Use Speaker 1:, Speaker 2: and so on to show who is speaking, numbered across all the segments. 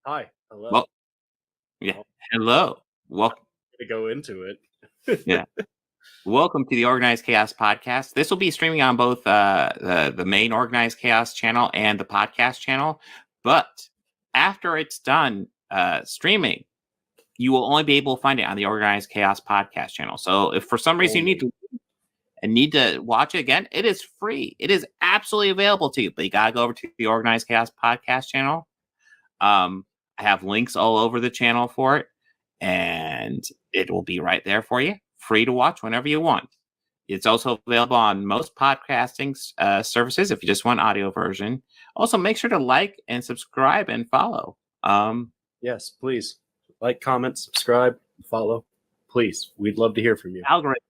Speaker 1: Hi. Hello.
Speaker 2: Well, yeah.
Speaker 1: Well,
Speaker 2: Hello. Welcome.
Speaker 1: to go into it.
Speaker 2: Yeah. Welcome to the Organized Chaos podcast. This will be streaming on both the main Organized Chaos channel and the podcast channel. But after it's done streaming, you will only be able to find it on the Organized Chaos podcast channel. So if for some reason you need to watch it again, it is free. It is absolutely available to you. But you gotta go over to the Organized Chaos podcast channel. I have links all over the channel for it, and it will be right there for you, free to watch whenever you want. It's also available on most podcasting services if you just want audio version. Also, make sure to like and subscribe and follow.
Speaker 1: Yes, please. Like, comment, subscribe, follow. Please. We'd love to hear from you.
Speaker 2: Algorithm.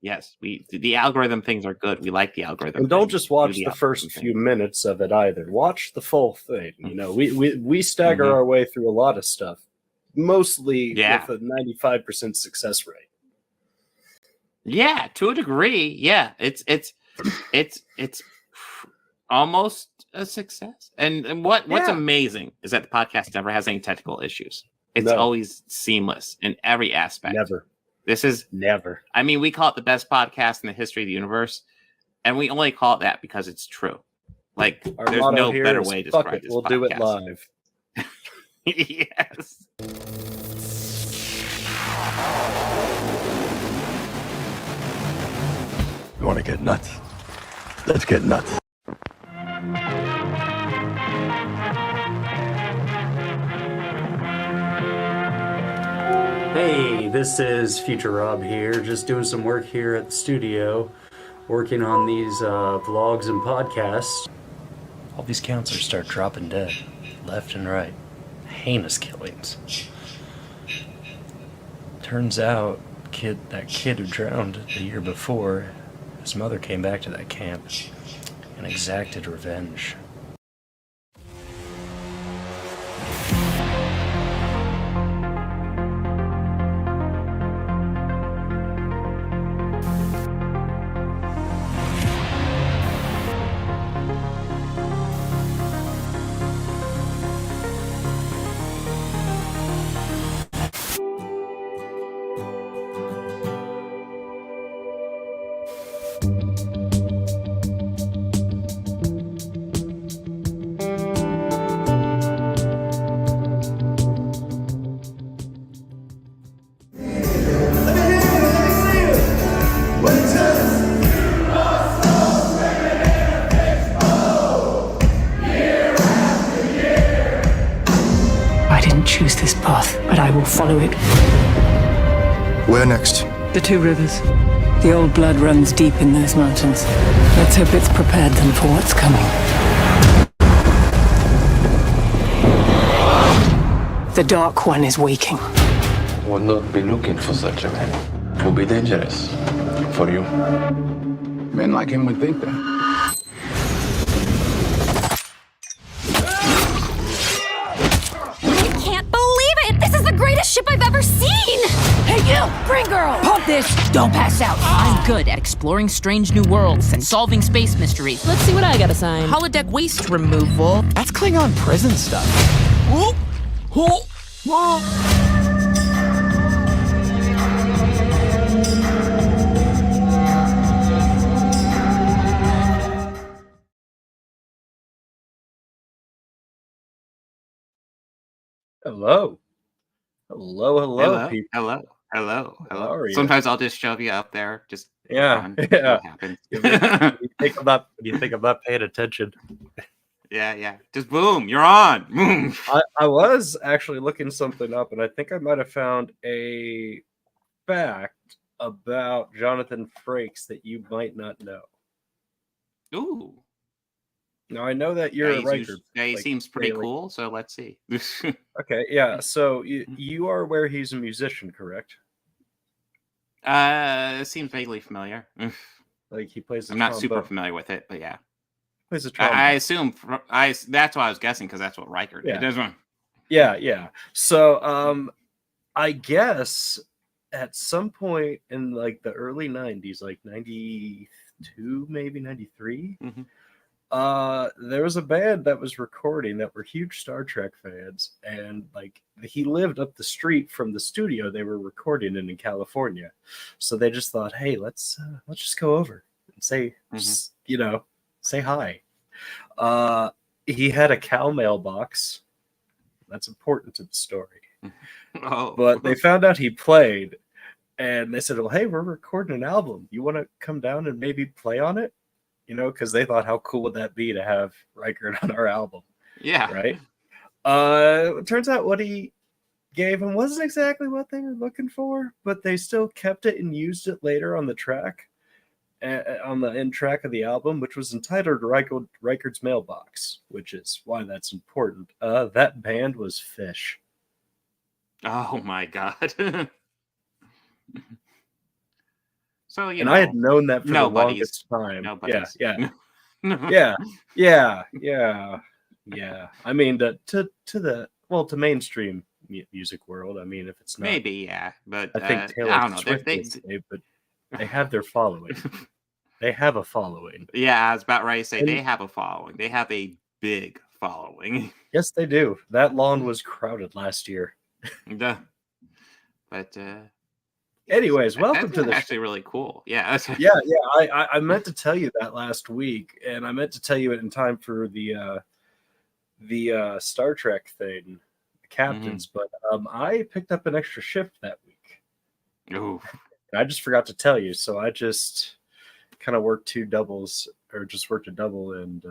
Speaker 2: Yes, the algorithm things are good. We like the algorithm.
Speaker 1: And don't just watch the first few minutes of it either. Watch the full thing. You know, we stagger our way through a lot of stuff, mostly with a 95% success rate.
Speaker 2: Yeah, to a degree. Yeah, it's almost a success. And what's amazing is that the podcast never has any technical issues. It's always seamless in every aspect.
Speaker 1: Never.
Speaker 2: This is
Speaker 1: never.
Speaker 2: I mean, we call it the best podcast in the history of the universe, and we only call it that because it's true. Like, there's no better way to describe this.
Speaker 1: We'll do it live.
Speaker 2: Yes.
Speaker 3: You want to get nuts? Let's get nuts.
Speaker 4: Hey, this is Future Rob here, just doing some work here at the studio, working on these vlogs and podcasts. All these counselors start dropping dead, left and right. Heinous killings. Turns out, that kid who drowned the year before, his mother came back to that camp and exacted revenge.
Speaker 5: Choose this path, but I will follow it.
Speaker 3: Where next?
Speaker 5: The two rivers. The old blood runs deep in those mountains. Let's hope it's prepared them for what's coming. The Dark One is waking.
Speaker 6: Would not be looking for such a man. It would be dangerous for you.
Speaker 3: Men like him would think that.
Speaker 7: Ship I've ever seen!
Speaker 8: Hey, you! Green girl! Pump this! Don't pass out! I'm good at exploring strange new worlds and solving space mysteries.
Speaker 7: Let's see what I got assigned.
Speaker 8: Holodeck waste removal.
Speaker 9: That's Klingon prison stuff.
Speaker 8: Whoa! Whoa! Whoa!
Speaker 1: Hello. Hello, people.
Speaker 2: Hello. Sometimes I'll just shove you up there. Just
Speaker 1: yeah. What happens? you think I'm not paying attention.
Speaker 2: Yeah. Just boom, you're on. Boom.
Speaker 1: I was actually looking something up, and I think I might have found a fact about Jonathan Frakes that you might not know.
Speaker 2: Ooh.
Speaker 1: Now, I know that you're a writer.
Speaker 2: He seems pretty cool, so let's see.
Speaker 1: Okay, yeah. So you are aware he's a musician, correct?
Speaker 2: It seems vaguely familiar.
Speaker 1: Like he plays.
Speaker 2: I'm not super familiar with it, but yeah.
Speaker 1: Plays a trombone.
Speaker 2: I assume. That's what I was guessing because that's what Riker did.
Speaker 1: Yeah. So, I guess at some point in like the early '90s, like '92, maybe '93. There was a band that was recording that were huge Star Trek fans, and like he lived up the street from the studio they were recording in California, so they just thought, hey, let's just go over and say, say hi. He had a cow mailbox. That's important to the story.
Speaker 2: Oh,
Speaker 1: but they found out he played, and they said, well, hey, we're recording an album. You want to come down and maybe play on it? Because they thought, how cool would that be to have Reichert on our album?
Speaker 2: Yeah.
Speaker 1: Right? It turns out what he gave him wasn't exactly what they were looking for, but they still kept it and used it later on the track, on the end track of the album, which was entitled Reichert's Mailbox, which is why that's important. That band was Fish.
Speaker 2: Oh, my God. So,
Speaker 1: I had known that for the longest time.
Speaker 2: Nobody's.
Speaker 1: Yeah. I mean, to mainstream music world. I mean, if it's not,
Speaker 2: maybe, yeah, but
Speaker 1: I think Taylor
Speaker 2: I don't know.
Speaker 1: Swift but they have their following. They have a following.
Speaker 2: Yeah, I was about ready to say they have a following. They have a big following.
Speaker 1: Yes, they do. That lawn was crowded last year.
Speaker 2: But
Speaker 1: anyways, welcome to the
Speaker 2: actually really cool. Yeah.
Speaker 1: I meant to tell you that last week, and I meant to tell you it in time for the Star Trek thing, the captains. But I picked up an extra shift that week.
Speaker 2: Ooh.
Speaker 1: And I just forgot to tell you, so I just kind of worked two doubles, or just worked a double, and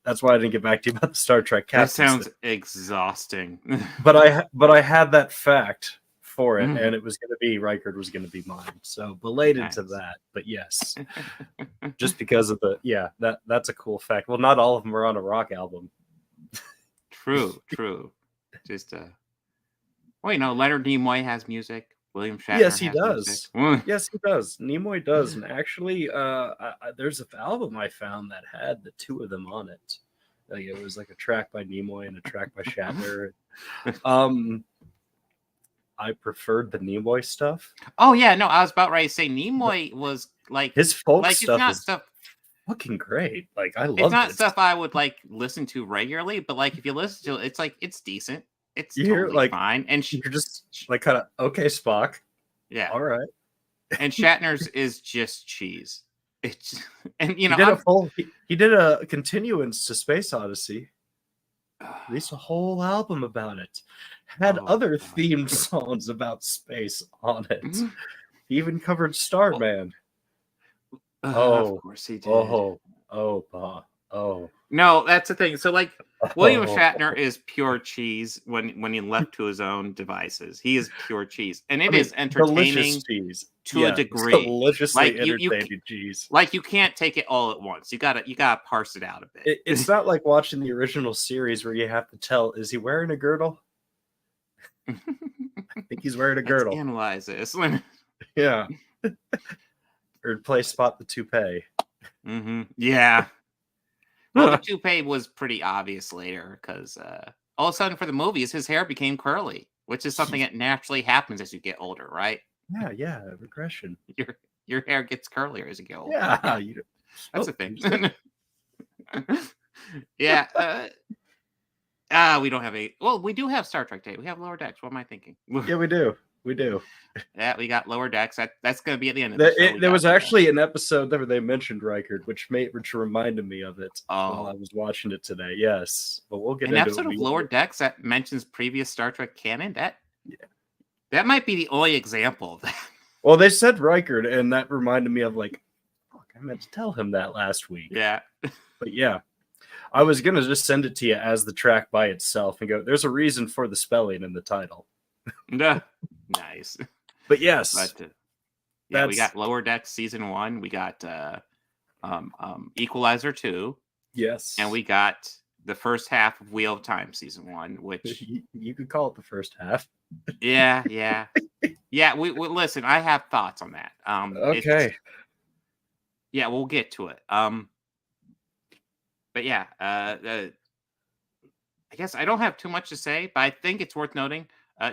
Speaker 1: that's why I didn't get back to you about the Star Trek captains.
Speaker 2: That sounds exhausting.
Speaker 1: but I had that fact for it, and it was going to be Reichert was going to be mine. So belated to that, but yes, just because of that's a cool fact. Well, not all of them are on a rock album.
Speaker 2: True. Just Leonard Nimoy has music. William Shatner.
Speaker 1: Yes, he does. Yes, he does. Nimoy does, and actually, there's an album I found that had the two of them on it. Like, it was like a track by Nimoy and a track by Shatner. I preferred the Nimoy stuff.
Speaker 2: Oh yeah, no, I was about ready to say Nimoy was like
Speaker 1: his folk
Speaker 2: like,
Speaker 1: stuff is fucking great. Like, I love it.
Speaker 2: It's not stuff I would like listen to regularly, but like if you listen to it, it's like it's decent. It's totally like fine, and
Speaker 1: you're just like kind of okay, Spock.
Speaker 2: Yeah,
Speaker 1: all right.
Speaker 2: And Shatner's is just cheese. It's and
Speaker 1: he did a continuance to Space Odyssey. Released a whole album about it. Had other themed songs about space on it. He even covered Starman.
Speaker 2: Of course he did. No, that's the thing. So like William Shatner is pure cheese when he left to his own devices. He is pure cheese. And it is entertaining to a degree.
Speaker 1: Deliciously entertaining cheese.
Speaker 2: Like you can't take it all at once. You gotta parse it out a bit.
Speaker 1: It's not like watching the original series where you have to tell, is he wearing a girdle? I think he's wearing a girdle.
Speaker 2: Let's analyze this.
Speaker 1: Yeah. Or play Spot the Toupee.
Speaker 2: Yeah. Well, the toupee was pretty obvious later because all of a sudden for the movies, his hair became curly, which is something that naturally happens as you get older, right?
Speaker 1: Yeah, regression.
Speaker 2: Your hair gets curlier as you get older.
Speaker 1: Yeah,
Speaker 2: that's a thing. Yeah. We don't have we do have Star Trek Day. We have Lower Decks. What am I thinking?
Speaker 1: Yeah, we do.
Speaker 2: Yeah, we got Lower Decks. That's going to be at the end of the show.
Speaker 1: There was actually an episode where they mentioned Reichert, which reminded me of it while I was watching it today. Yes, but we'll get
Speaker 2: an
Speaker 1: into
Speaker 2: episode of Lower Decks that mentions previous Star Trek canon. That might be the only example of that.
Speaker 1: Well, they said Reichert, and that reminded me of like, fuck, I meant to tell him that last week.
Speaker 2: Yeah,
Speaker 1: but yeah. I was gonna just send it to you as the track by itself and go, there's a reason for the spelling in the title.
Speaker 2: Nice.
Speaker 1: But yes.
Speaker 2: But, we got Lower Decks season 1. We got Equalizer 2.
Speaker 1: Yes.
Speaker 2: And we got the first half of Wheel of Time season 1, which
Speaker 1: you could call it the first half.
Speaker 2: Yeah. Yeah, we listen, I have thoughts on that.
Speaker 1: Okay.
Speaker 2: Yeah, we'll get to it. But yeah, I guess I don't have too much to say, but I think it's worth noting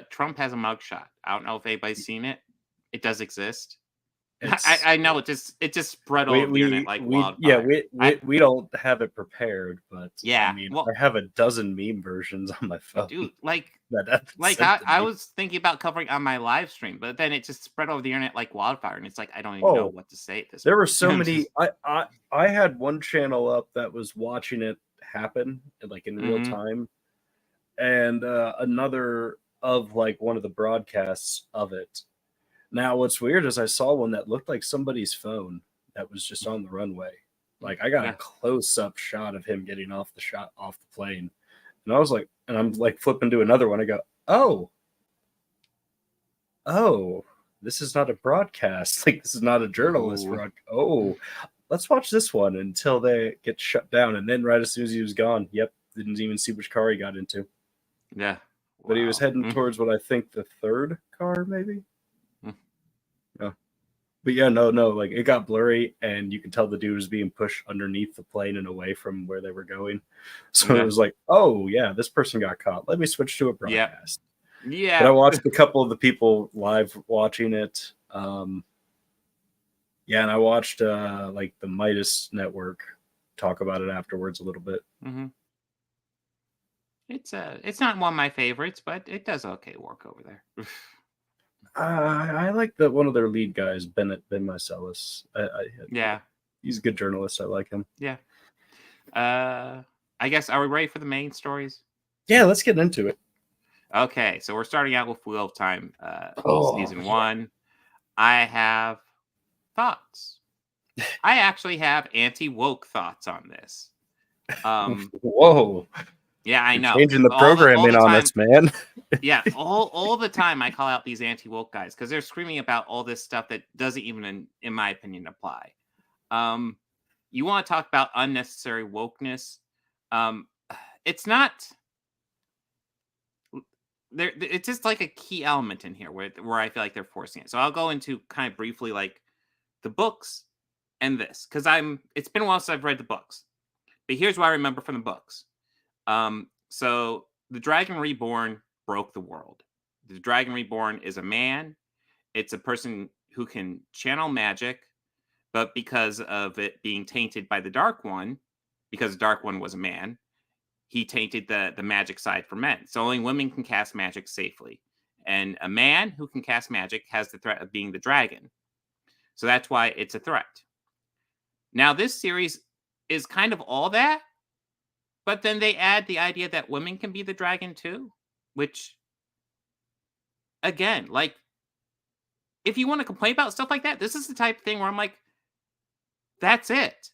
Speaker 2: Trump has a mugshot. I don't know if anybody's seen it. It does exist. I know it just spread all over the internet like wildfire.
Speaker 1: We don't have it prepared, but
Speaker 2: Yeah,
Speaker 1: I mean,
Speaker 2: well,
Speaker 1: I have a dozen meme versions on my phone.
Speaker 2: dude, like
Speaker 1: that
Speaker 2: I was thinking about covering on my live stream, but then it just spread over the internet like wildfire, and it's like I don't even know what to say at this
Speaker 1: there
Speaker 2: point.
Speaker 1: were so many. I had one channel up that was watching it happen like in real time, and another of like one of the broadcasts of it. Now, what's weird is I saw one that looked like somebody's phone that was just on the runway. Like I got a close-up shot of him getting off the plane, and I was like, and I'm like flipping to another one. I go, oh, this is not a broadcast. Like this is not a journalist broadcast. Oh, let's watch this one until they get shut down. And then right as soon as he was gone, didn't even see which car he got into.
Speaker 2: Yeah,
Speaker 1: but he was heading towards what I think the third car, maybe. But yeah, no, like it got blurry, and you can tell the dude was being pushed underneath the plane and away from where they were going. So it was like, oh yeah, this person got caught. Let me switch to a broadcast.
Speaker 2: Yeah.
Speaker 1: But I watched a couple of the people live watching it. And I watched like the Midas Network talk about it afterwards a little bit.
Speaker 2: It's not one of my favorites, but it does okay work over there.
Speaker 1: I like one of their lead guys, Ben Mycelis. He's a good journalist. I like him.
Speaker 2: Yeah. I guess, are we ready for the main stories?
Speaker 1: Yeah, let's get into it.
Speaker 2: Okay, so we're starting out with Wheel of Time, season 1. I have thoughts. I actually have anti-woke thoughts on this.
Speaker 1: Whoa.
Speaker 2: Yeah, I know.
Speaker 1: Changing the programming on us, man.
Speaker 2: Yeah, all the time I call out these anti-woke guys because they're screaming about all this stuff that doesn't even, in my opinion, apply. You want to talk about unnecessary wokeness? It's not. It's just like a key element in here where I feel like they're forcing it. So I'll go into kind of briefly like the books and this because it's been a while since I've read the books, but here's what I remember from the books. So the Dragon Reborn broke the world. The Dragon Reborn is a man. It's a person who can channel magic, but because of it being tainted by the Dark One, because the Dark One was a man, he tainted the magic side for men. So only women can cast magic safely. And a man who can cast magic has the threat of being the dragon. So that's why it's a threat. Now, this series is kind of all that, but then they add the idea that women can be the dragon too, which, again, like, if you want to complain about stuff like that, this is the type of thing where I'm like, that's it.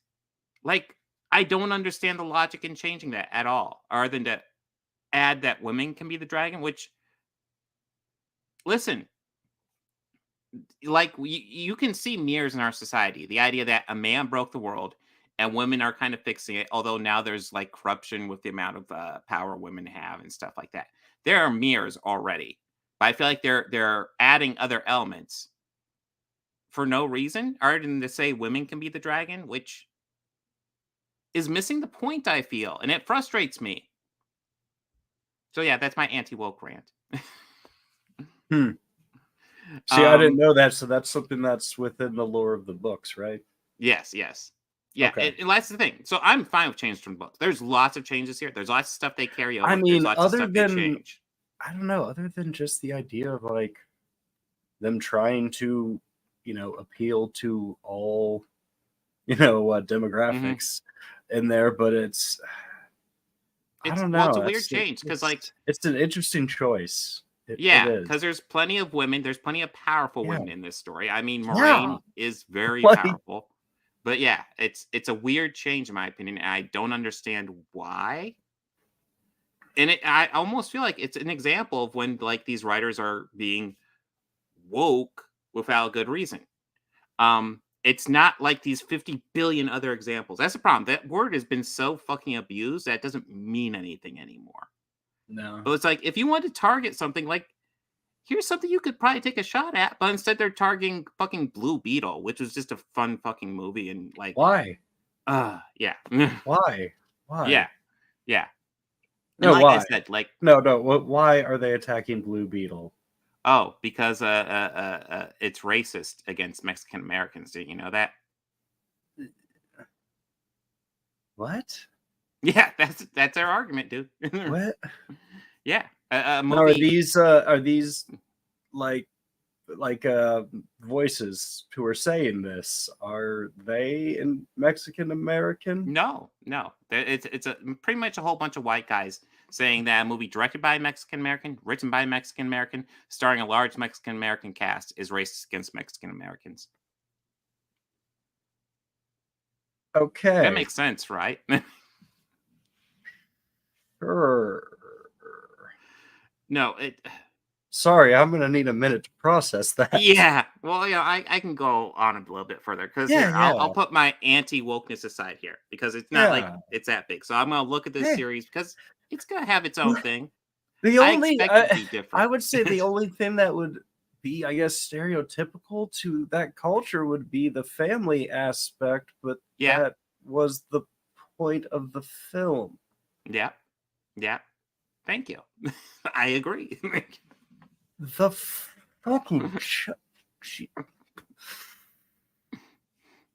Speaker 2: Like, I don't understand the logic in changing that at all, other than to add that women can be the dragon, which, listen, like, you can see mirrors in our society. The idea that a man broke the world and women are kind of fixing it, although now there's, like, corruption with the amount of power women have and stuff like that. There are mirrors already, but I feel like they're adding other elements for no reason, other than to say women can be the dragon, which is missing the point, I feel, and it frustrates me. So yeah, that's my anti-woke rant.
Speaker 1: See, I didn't know that, so that's something that's within the lore of the books, right?
Speaker 2: Yes. Yeah, okay. And that's the thing. So I'm fine with changes from books. There's lots of changes here. There's lots of stuff they carry over.
Speaker 1: I mean,
Speaker 2: other than,
Speaker 1: I don't know, other than just the idea of, like, them trying to, appeal to all, demographics in there, but it's I don't know.
Speaker 2: Well, it's a weird change because, like,
Speaker 1: it's an interesting choice.
Speaker 2: Because there's plenty of women. There's plenty of powerful women in this story. I mean, Moraine is very powerful, but yeah, it's a weird change in my opinion, and I don't understand why. And I almost feel like it's an example of when, like, these writers are being woke without good reason. It's not like these 50 billion other examples. That's the problem. That word has been so fucking abused that it doesn't mean anything anymore.
Speaker 1: No.
Speaker 2: But it's like, if you want to target something, like, here's something you could probably take a shot at, but instead they're targeting fucking Blue Beetle, which was just a fun fucking movie. And, like,
Speaker 1: why?
Speaker 2: Yeah.
Speaker 1: Why?
Speaker 2: Yeah.
Speaker 1: No,
Speaker 2: like
Speaker 1: why?
Speaker 2: I said, like,
Speaker 1: no. Why are they attacking Blue Beetle?
Speaker 2: Oh, because it's racist against Mexican Americans. Did you know that?
Speaker 1: What?
Speaker 2: Yeah, that's their argument, dude.
Speaker 1: What?
Speaker 2: Yeah, a
Speaker 1: Now,
Speaker 2: movie.
Speaker 1: are these like voices who are saying this? Are they in Mexican American?
Speaker 2: No, it's a pretty much a whole bunch of white guys saying that a movie directed by a Mexican American, written by a Mexican American, starring a large Mexican American cast is racist against Mexican Americans.
Speaker 1: Okay.
Speaker 2: That makes sense, right?
Speaker 1: Sure.
Speaker 2: No, it.
Speaker 1: Sorry, I'm gonna need a minute to process that.
Speaker 2: Yeah, well, yeah, I can go on a little bit further because
Speaker 1: Yeah,
Speaker 2: here I'll
Speaker 1: yeah.
Speaker 2: put my anti wokeness aside here because it's not like
Speaker 1: Yeah.
Speaker 2: it's that big. So I'm gonna look at this
Speaker 1: Hey.
Speaker 2: series because it's gonna have its own thing.
Speaker 1: The
Speaker 2: I
Speaker 1: only
Speaker 2: expect it to be different.
Speaker 1: I would say the only thing that would be, I guess, stereotypical to that culture would be the family aspect, but
Speaker 2: Yeah.
Speaker 1: that was the point of the film.
Speaker 2: Yeah, yeah. Thank you. I agree.
Speaker 1: The fucking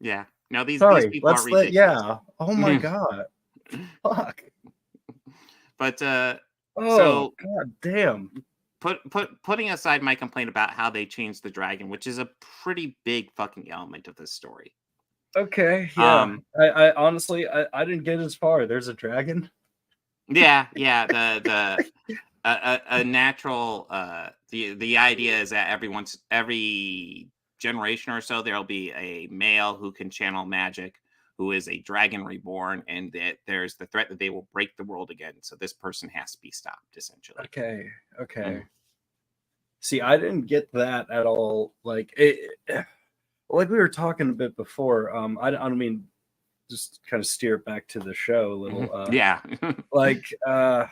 Speaker 2: Yeah. No, these
Speaker 1: Sorry,
Speaker 2: people are
Speaker 1: let's let
Speaker 2: ridiculous.
Speaker 1: yeah. Oh my god. Fuck.
Speaker 2: But
Speaker 1: Oh
Speaker 2: so
Speaker 1: god damn.
Speaker 2: putting aside my complaint about how they changed the dragon, which is a pretty big fucking element of this story.
Speaker 1: Okay, yeah. I honestly I didn't get as far. There's a dragon.
Speaker 2: Yeah, the a natural the idea is that every generation or so there'll be a male who can channel magic who is a dragon reborn, and that there's the threat that they will break the world again, so this person has to be stopped essentially.
Speaker 1: Okay. See, I didn't get that at all. Like it, like we were talking a bit before. I don't mean just kind of steer it back to the show a little.
Speaker 2: Yeah.
Speaker 1: Like I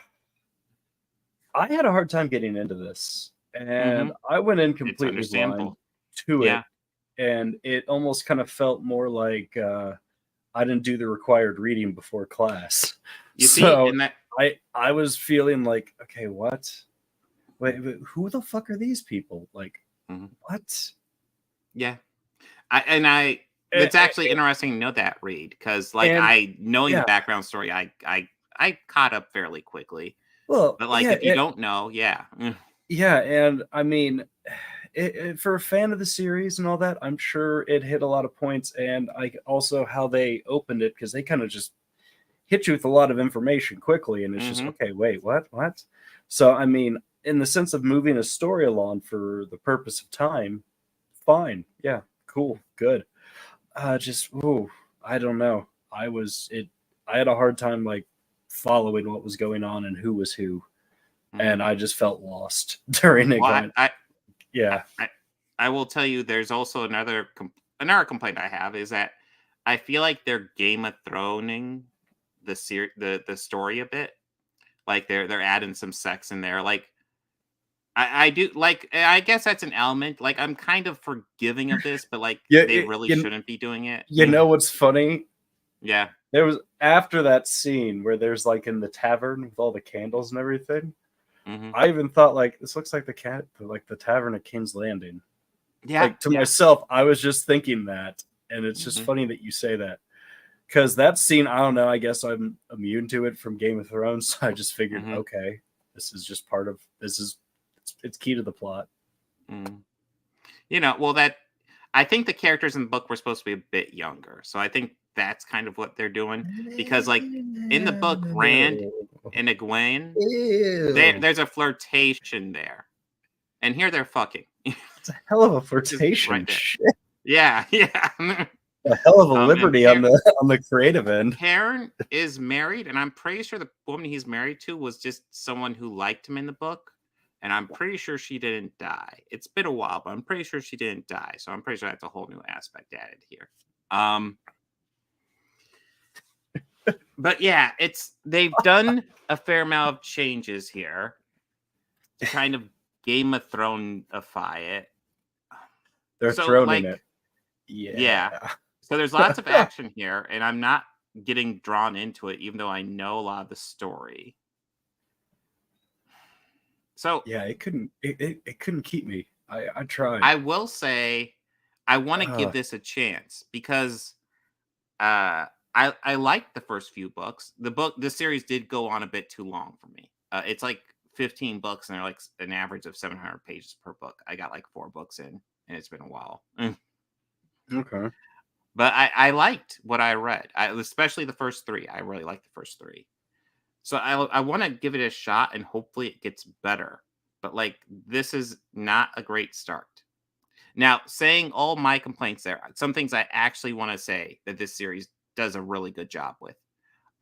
Speaker 1: had a hard time getting into this, and I went in completely blind
Speaker 2: understandable.
Speaker 1: to
Speaker 2: Yeah.
Speaker 1: it, and it almost kind of felt more like I didn't do the required reading before class.
Speaker 2: You see,
Speaker 1: So
Speaker 2: and that
Speaker 1: I was feeling like, okay, what? Wait, who the fuck are these people? Like, what?
Speaker 2: Yeah. It's actually interesting to know that, Reed, because like knowing the background story, I caught up fairly quickly.
Speaker 1: Well,
Speaker 2: But like if you don't know, yeah.
Speaker 1: Yeah, and I mean, for a fan of the series and all that, I'm sure it hit a lot of points, and also how they opened it, because they kind of just hit you with a lot of information quickly, and it's just okay. Wait, what? So I mean, in the sense of moving a story along for the purpose of time, fine, yeah, cool, good. I don't know. I had a hard time like following what was going on and who was who, and I just felt lost during it.
Speaker 2: Well,
Speaker 1: Yeah.
Speaker 2: I will tell you, there's also another complaint I have is that I feel like they're Game of Throning the story a bit. Like they're adding some sex in there. Like I do like. I guess that's an element. Like I'm kind of forgiving of this, but like they really shouldn't be doing it.
Speaker 1: You know what's funny?
Speaker 2: Yeah.
Speaker 1: There was after that scene where there's like in the tavern with all the candles and everything. I even thought like this looks like the tavern at King's Landing.
Speaker 2: Yeah.
Speaker 1: Like to myself, I was just thinking that, and it's just funny that you say that, because that scene, I don't know. I guess I'm immune to it from Game of Thrones, so I just figured, okay, this is just part of it's key to the plot.
Speaker 2: You know, well, that I think the characters in the book were supposed to be a bit younger, so I think that's kind of what they're doing, because like in the book, Rand and Egwene, there's a flirtation there, and here they're fucking.
Speaker 1: It's a hell of a flirtation.
Speaker 2: Right there.
Speaker 1: Shit.
Speaker 2: Yeah.
Speaker 1: A hell of a liberty on the creative end.
Speaker 2: Karen is married, and I'm pretty sure the woman he's married to was just someone who liked him in the book, and I'm pretty sure she didn't die. It's been a while, but I'm pretty sure she didn't die, so I'm pretty sure that's a whole new aspect added here. But yeah, they've done a fair amount of changes here to kind of Game of Thrones-ify it.
Speaker 1: They're throning it.
Speaker 2: Yeah. So there's lots of action here, and I'm not getting drawn into it, even though I know a lot of the story. So
Speaker 1: yeah, it couldn't keep me. I tried.
Speaker 2: I will say I want to give this a chance because I liked the first few books. The series did go on a bit too long for me. It's like 15 books and they're like an average of 700 pages per book. I got like 4 books in and it's been a while.
Speaker 1: Okay.
Speaker 2: But I liked what I read. Especially the first 3. I really liked the first 3. So I want to give it a shot and hopefully it gets better. But like this is not a great start. Now, saying all my complaints there, some things I actually want to say that this series does a really good job with.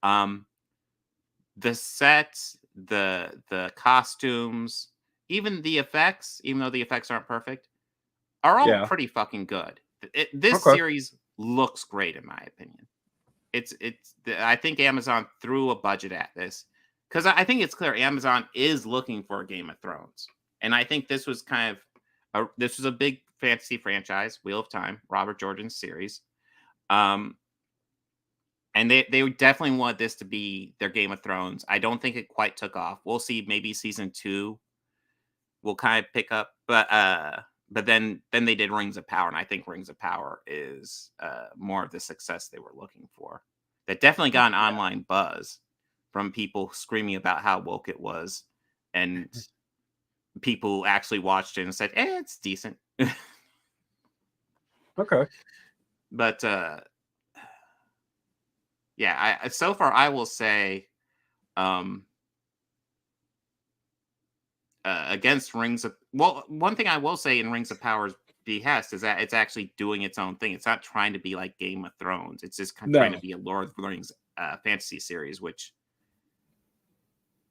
Speaker 2: The sets, the costumes, even the effects, even though the effects aren't perfect, are all
Speaker 1: Yeah.
Speaker 2: pretty fucking good. This
Speaker 1: Okay.
Speaker 2: series looks great in my opinion. I think Amazon threw a budget at this because I think it's clear Amazon is looking for a Game of Thrones, and I think this was kind of this was a big fantasy franchise, Wheel of Time, Robert Jordan's series, and they definitely want this to be their Game of Thrones. I don't think it quite took off. We'll see. Maybe season 2 will kind of pick up, but then they did Rings of Power, and I think Rings of Power is more of the success they were looking for. That definitely got an online buzz from people screaming about how woke it was, and people actually watched it and said, it's decent.
Speaker 1: Okay.
Speaker 2: But yeah, so far I will say against one thing I will say in Rings of Power's behest is that it's actually doing its own thing. It's not trying to be like Game of Thrones. It's just trying to be a Lord of the Rings fantasy series, which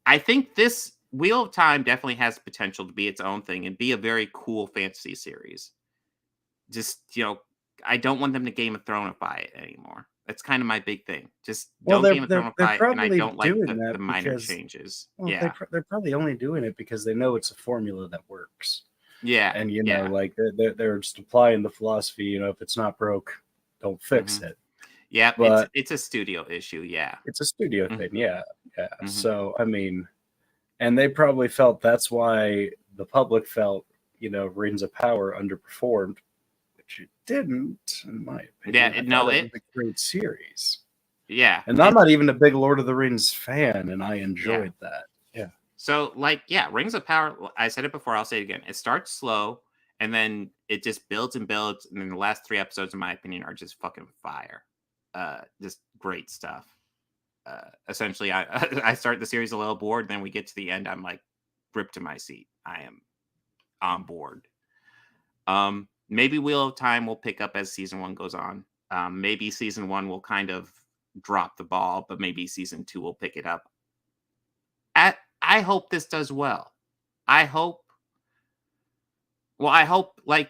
Speaker 2: I think this Wheel of Time definitely has potential to be its own thing and be a very cool fantasy series. Just, I don't want them to Game of Throneify it anymore. That's kind of my big thing. Just don't Game of Throneify it, and I don't like the minor changes.
Speaker 1: Well, they're probably only doing it because they know it's a formula that works.
Speaker 2: Yeah,
Speaker 1: and like they're just applying the philosophy. If it's not broke, don't fix it.
Speaker 2: Yeah, but it's a studio issue. Yeah,
Speaker 1: it's a studio thing. Yeah. So I mean, and they probably felt that's why the public felt Rings of Power underperformed. It didn't, in my opinion. It was a great series.
Speaker 2: Yeah,
Speaker 1: and I'm not even a big Lord of the Rings fan, and I enjoyed that. Yeah.
Speaker 2: So, Rings of Power. I said it before. I'll say it again. It starts slow, and then it just builds and builds, and then the last 3 episodes, in my opinion, are just fucking fire. Just great stuff. Essentially, I start the series a little bored, then we get to the end. I'm like gripped to my seat. I am on board. Maybe Wheel of Time will pick up as season 1 goes on. Maybe season 1 will kind of drop the ball, but maybe season 2 will pick it up. I hope this does well. I hope it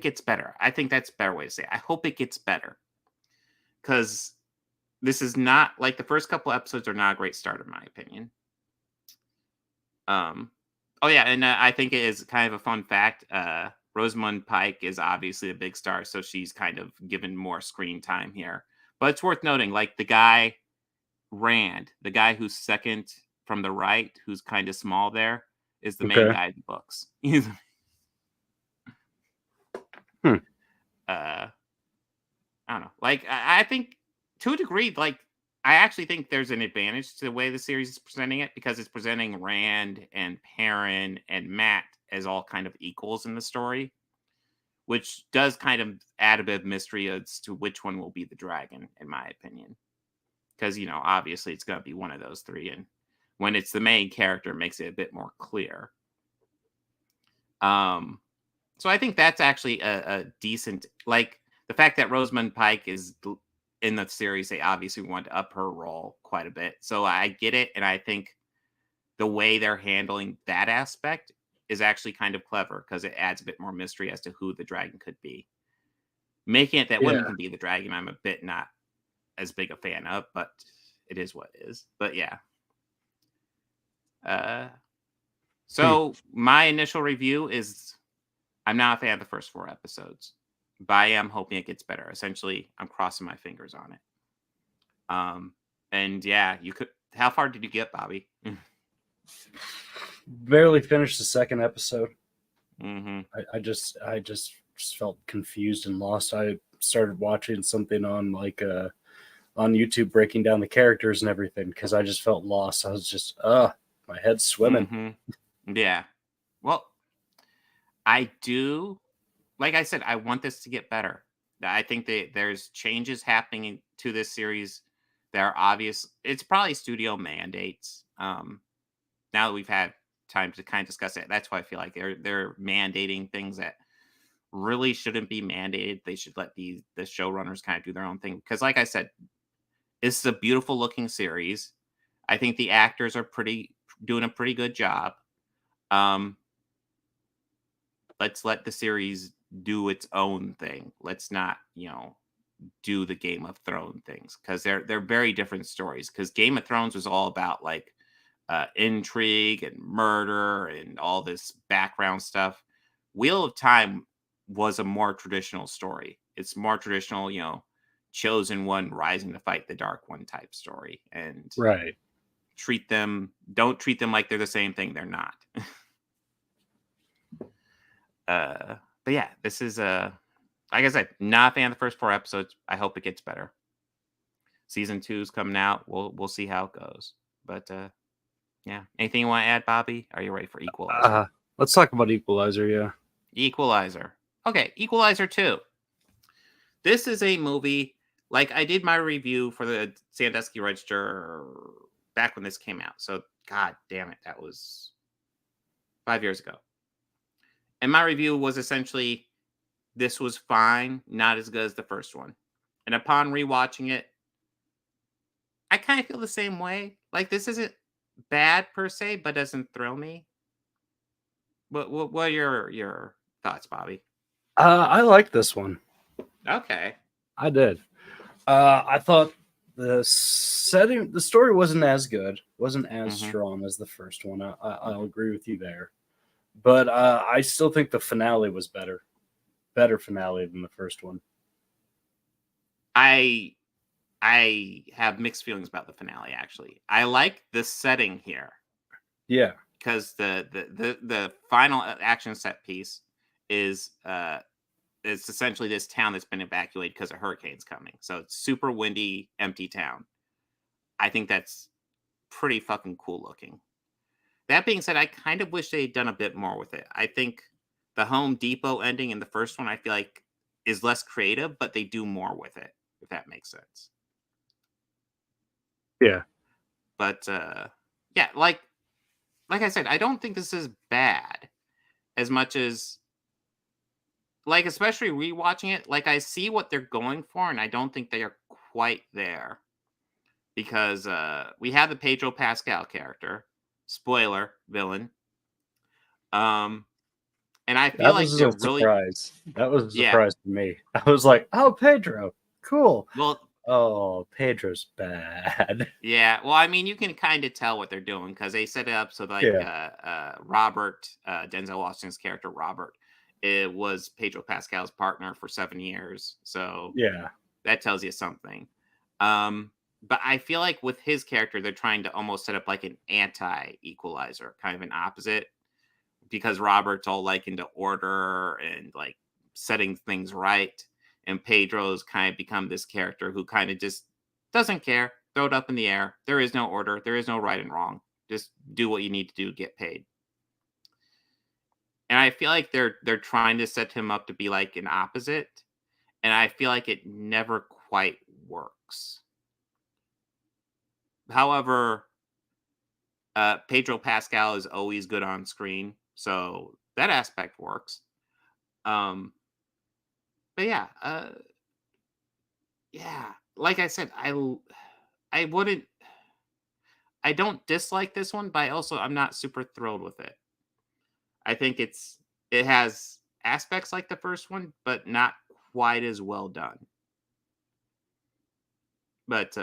Speaker 2: gets better. I think that's a better way to say it. I hope it gets better. Because this is not, like, the first couple episodes are not a great start, in my opinion. Oh, yeah, and I think it is kind of a fun fact. Rosamund Pike is obviously a big star, so she's kind of given more screen time here. But it's worth noting, like, the guy, Rand, the guy who's second from the right, who's kind of small there, is the main guy in the books. I don't know. Like, I think, to a degree, like, I actually think there's an advantage to the way the series is presenting it because it's presenting Rand and Perrin and Matt as all kind of equals in the story, which does kind of add a bit of mystery as to which one will be the dragon, in my opinion. Because, obviously it's going to be one of those 3. And when it's the main character, it makes it a bit more clear. So I think that's actually a decent, like, the fact that Rosamund Pike is in the series, they obviously want to up her role quite a bit. So I get it. And I think the way they're handling that aspect is actually kind of clever because it adds a bit more mystery as to who the dragon could be. Making it that women can be the dragon, I'm a bit not as big a fan of, but it is what it is. But yeah. So my initial review is I'm not a fan of the first 4 episodes, but I am hoping it gets better. Essentially, I'm crossing my fingers on it. And yeah, how far did you get, Bobby?
Speaker 1: barely finished the second episode.
Speaker 2: Mm-hmm.
Speaker 1: I just felt confused and lost. I started watching something on on YouTube breaking down the characters and everything because I just felt lost. I was just my head's swimming.
Speaker 2: Mm-hmm. Yeah. Well, I do. Like I said, I want this to get better. I think that there's changes happening to this series that are obvious. It's probably studio mandates. Now that we've had time to kind of discuss it, that's why I feel like they're mandating things that really shouldn't be mandated. They should let the showrunners kind of do their own thing. Because, like I said, this is a beautiful looking series. I think the actors are doing a pretty good job. Let's let the series do its own thing. Let's not, do the Game of Thrones things because they're very different stories. Because Game of Thrones was all about like intrigue and murder and all this background stuff. Wheel of Time was a more traditional story. It's more traditional, chosen one rising to fight the dark one type story. And
Speaker 1: Right.
Speaker 2: don't treat them like they're the same thing. They're not. But yeah, this is like I said, not a fan of the first 4 episodes. I hope it gets better. Season 2 is coming out. We'll see how it goes. But yeah, anything you want to add, Bobby? Are you ready for Equalizer?
Speaker 1: Let's talk about Equalizer. Yeah.
Speaker 2: Equalizer. Okay, Equalizer 2. This is a movie. Like I did my review for the Sandusky Register back when this came out. So god damn it, that was 5 years ago. And my review was essentially, this was fine, not as good as the first one. And upon rewatching it, I kind of feel the same way. Like, this isn't bad per se, but doesn't thrill me. What are your thoughts, Bobby?
Speaker 1: I like this one.
Speaker 2: Okay.
Speaker 1: I did. I thought the story wasn't as good, wasn't as strong as the first one. I'll agree with you there. But I still think the finale was better finale than the first one.
Speaker 2: I have mixed feelings about the finale. Actually, I like the setting here.
Speaker 1: Yeah,
Speaker 2: because the final action set piece is it's essentially this town that's been evacuated because of hurricanes coming. So it's super windy, empty town. I think that's pretty fucking cool looking. That being said, I kind of wish they had done a bit more with it. I think the Home Depot ending in the first one, I feel like, is less creative, but they do more with it, if that makes sense.
Speaker 1: Yeah.
Speaker 2: But yeah, like I said, I don't think this is bad as much as, like, especially rewatching it, like, I see what they're going for, and I don't think they are quite there. Because we have the Pedro Pascal character. Spoiler, villain. And I feel like they're really...
Speaker 1: surprise. That was a surprise to me. I was like, oh, Pedro. Cool.
Speaker 2: Well,
Speaker 1: oh, Pedro's bad.
Speaker 2: Yeah, well, I mean, you can kind of tell what they're doing because they set it up so like Robert, Denzel Washington's character Robert, it was Pedro Pascal's partner for 7 years. So
Speaker 1: yeah,
Speaker 2: that tells you something. But I feel like with his character, they're trying to almost set up like an anti-Equalizer, kind of an opposite, because Robert's all like into order and like setting things right. And Pedro's kind of become this character who kind of just doesn't care. Throw it up in the air. There is no order. There is no right and wrong. Just do what you need to do to get paid. And I feel like they're trying to set him up to be like an opposite. And I feel like it never quite works. However, Pedro Pascal is always good on screen. So that aspect works. But yeah, like I said, I don't dislike this one, but I'm not super thrilled with it. I think it has aspects like the first one, but not quite as well done. But